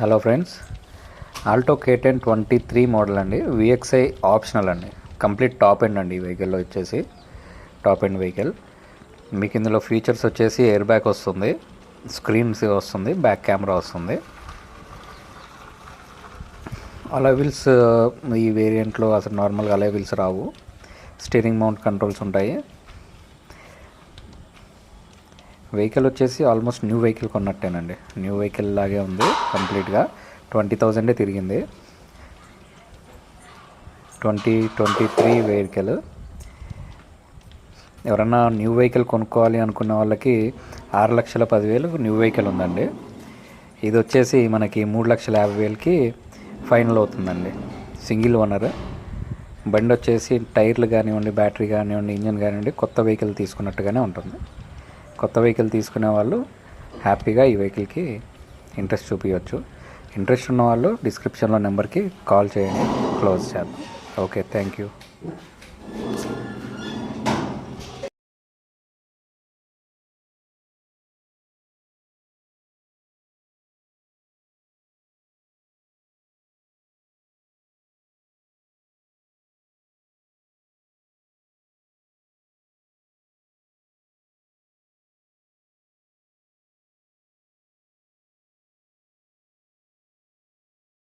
Hello friends, Alto K10 23 model అండి. VXI optional అండి. Complete top end అండి. ఈ వెహికల్లో వచ్చేసి టాప్ ఎండ్ వెహికల్. మీకు ఇందులో ఫీచర్స్ వచ్చేసి ఎయిర్ బ్యాగ్ వస్తుంది, స్క్రీన్స్ వస్తుంది, బ్యాక్ కెమెరా వస్తుంది. అలాయ్ వీల్స్ ఈ వేరియంట్లో అసలు నార్మల్గా అలాయ్ వీల్స్ రావు. స్టీరింగ్ మౌంట్ కంట్రోల్స్ ఉంటాయి. వెహికల్ వచ్చేసి ఆల్మోస్ట్ న్యూ వెహికల్ కొన్నట్టేనండి. న్యూ వెహికల్ లాగే ఉంది. కంప్లీట్గా 20,000 తిరిగింది. 2023 వెహికల్. ఎవరన్నా న్యూ వెహికల్ కొనుక్కోవాలి అనుకున్న వాళ్ళకి 6,10,000 న్యూ వెహికల్ ఉందండి. ఇది వచ్చేసి మనకి 3,50,000కి ఫైనల్ అవుతుందండి. Single owner. బండి వచ్చేసి టైర్లు కానివ్వండి, బ్యాటరీ కానివ్వండి, ఇంజన్ కానివ్వండి కొత్త వెహికల్ తీసుకున్నట్టుగానే ఉంటుంది. కొత్త వెహికల్ తీసుకునే వాళ్ళు హ్యాపీగా ఈ వెహికల్కి ఇంట్రెస్ట్ చూపించవచ్చు. ఇంట్రెస్ట్ ఉన్న వాళ్ళు డిస్క్రిప్షన్లో నెంబర్కి కాల్ చేయండి, క్లోజ్ చేద్దాం. Okay, thank you.